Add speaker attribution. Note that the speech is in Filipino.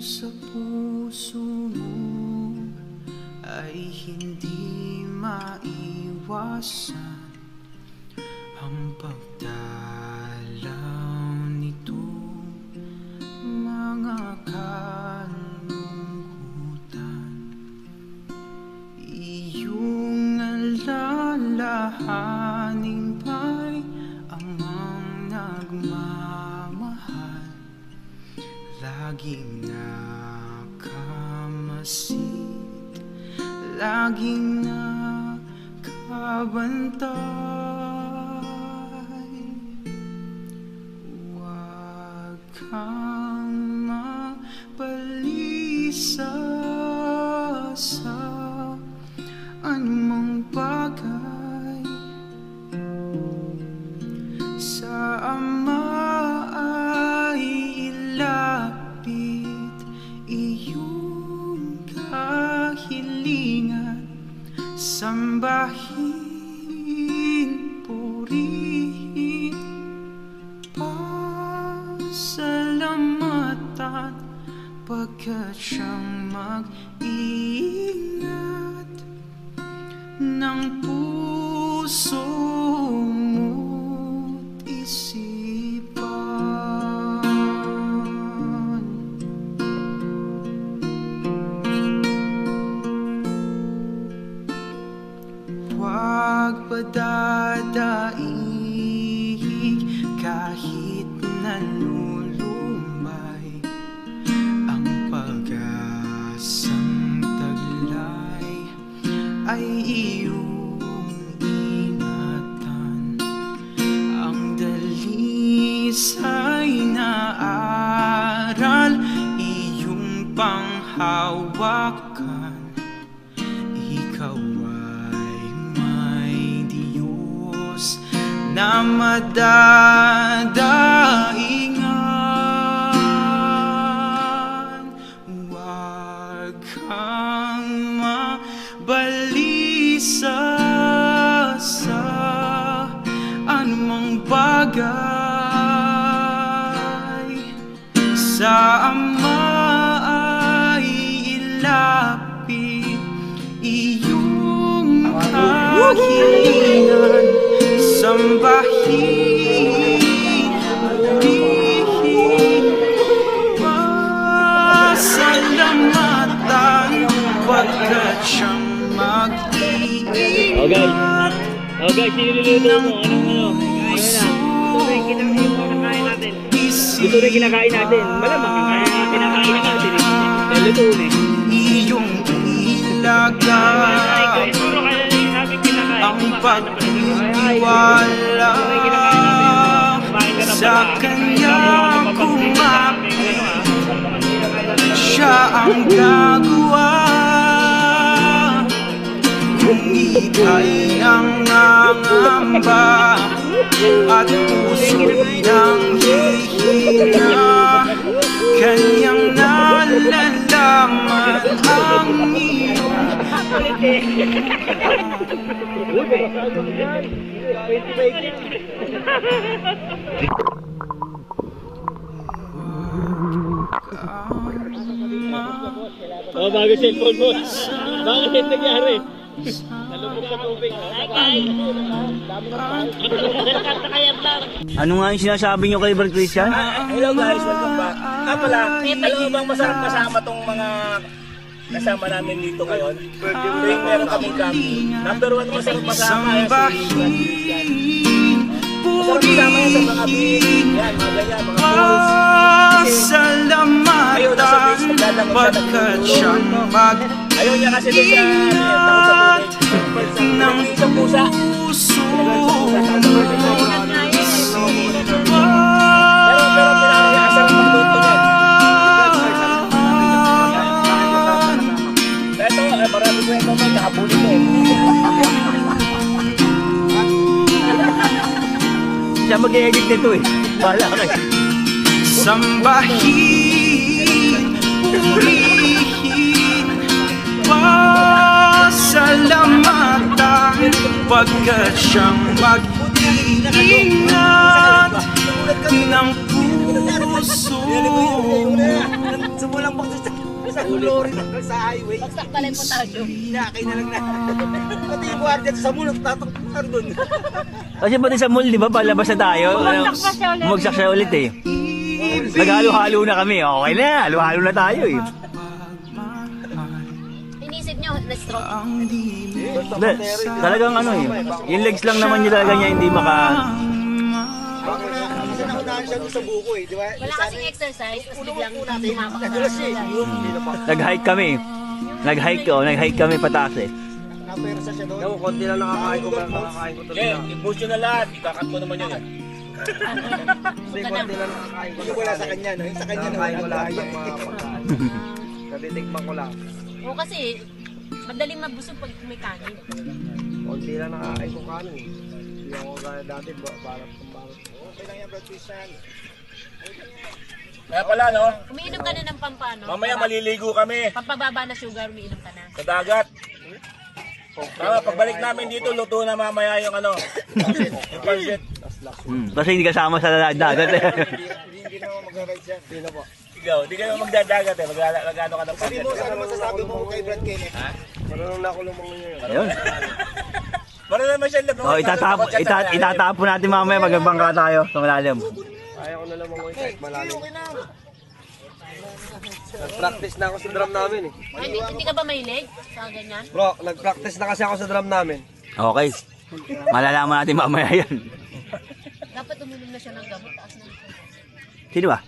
Speaker 1: sa puso mo ay hindi maiwasan ang pagdalaw nito, mga kalungkutan. Iyong alalahanin pa'y amang nagmamahal, laging nakamasid, laging nakabantay. Huwag kang mapalisa sa anumang bagay. Sa Ama ay ilapit iyong kahilingan, sambahin, purihin, pasalamatan, pagkat siyang mag-iingat ng puso mo't isipan. Huwag padadaig kahit nanulumbay ang pag-asang taglay ay iyong ingatan. Ang dalisay na aral iyong panghawakan. Ikaw ay may Diyos na madadaingan. Huwag kang mabalisa sa anumang bagay. Sa Ama ay ilapit iyong kahilingan, sambahin, purihin, pasalamatan, pagkat siyang mag-iingat ng puso mo't
Speaker 2: Ito rin kinakain natin. Malamang kinakain natin. Ito rin.
Speaker 1: iyong ilagay ang pagtitiwala sa kanyang kumapit. Siya ang gagawa kung ika'y nangangamba at puso'y nanghihina. Kanyang nalalaman ang iyong
Speaker 2: Oh, bago cellphone mo. Bakit nangyari? Nalubog sa tubig.
Speaker 3: Ano nga yung sinasabi nyo kay Brad Christian?
Speaker 2: Hello guys, welcome back. Pala, alam mo bang masarap kasama tong mga kasama namin dito ngayon? Tuwing meron kaming camping. Number 1 masarap kasama yan si Brad Christian. Masarap kasama yan sa mga beach. Yan, mga ganyan, mga pools.
Speaker 1: Pasalamatan, pagkat siyang
Speaker 2: Ayaw niya kasi doon sa takot sa tubig.
Speaker 1: ng
Speaker 2: Isang pusa.
Speaker 1: puso
Speaker 2: Pero pinakasarap magluto niyan. Ito, marami ko ito may nakabuli ko eh.
Speaker 3: Siya mag-e-edit nito eh. Bahala ka kayo.
Speaker 1: sambahin, purihin, pasalamatan, pagkat siyang mag-iingat ng puso mo.
Speaker 4: tinambak sa lorry sa highway.
Speaker 5: Bagsak pala yung potassium.
Speaker 4: Hinakay na lang na. Pati yung guardia sa mall, nagtatakbuhan doon.
Speaker 3: Kasi pati sa mall, di ba, palabas na tayo. Bumagsak siya ulit eh. Naghalo-halo na kami. Okay na, halo-halo na tayo eh.
Speaker 5: Inisip nyo, na-stroke.
Speaker 3: Hindi, talagang ano eh. Yung legs lang naman niya talaga niya hindi maka...
Speaker 4: Kasi naunahan siya doon sa buko eh, di ba?
Speaker 5: Wala kasing exercise, tapos biglang tumapak na.
Speaker 4: Nadulas siya eh.
Speaker 3: Nag-hike kami. Nag-hike kami pataas eh.
Speaker 4: Napersa siya doon.
Speaker 6: Konti lang nakakain ko ba? Nakakain ko
Speaker 2: Okay, i-push nyo na lahat. Ikakat mo naman yun.
Speaker 6: Konti lang nakakain ko.
Speaker 4: Yung wala sa kanya, no? Yung sa kanya
Speaker 6: Nakakain ko
Speaker 4: naman,
Speaker 6: lahat
Speaker 4: kaya.
Speaker 6: ng mga pagkain. Natitikman ko lang.
Speaker 5: O kasi, madaling mabusog pag may kanin.
Speaker 6: Konti lang nakakain ko kanin. Hindi ako kaya dati. Balat.
Speaker 4: Okay lang yan, Brad Christian.
Speaker 2: Kaya pala, no?
Speaker 5: Umiinom ka na ng pampano.
Speaker 2: Mamaya maliligo kami
Speaker 5: Pampababa na sugar, umiinom ka na.
Speaker 2: sa dagat. Tama, pagbalik namin dito, luto na mamaya yung ano. Yung pansit.
Speaker 3: Kasi hindi kasama sa dagat eh.
Speaker 4: Hindi naman mag-ride siya. Hindi na po.
Speaker 2: Ikaw, di kayo magdadagat eh. Magano ka ng
Speaker 4: Sabi
Speaker 2: pansit.
Speaker 4: mo, ano masasabi mo kay Brad Kenneth?
Speaker 6: Marunong na ako lumangoy ngayon.
Speaker 3: Ayun.
Speaker 2: Para naman siya lang.
Speaker 3: Oh, itatapon natin mamaya magbangka tayo sa malalim.
Speaker 6: Ayaw ko na lumangoy kahit malalim. Nag-practice na ako sa drum namin eh.
Speaker 5: Ay, hindi ka ba mahilig sa ganyan?
Speaker 6: Bro, nag-practice na kasi ako sa drum namin.
Speaker 3: Okay. Malalaman natin mamaya yan.
Speaker 5: Dapat uminom na siya ng gamot. Taas na.
Speaker 3: Sino ba?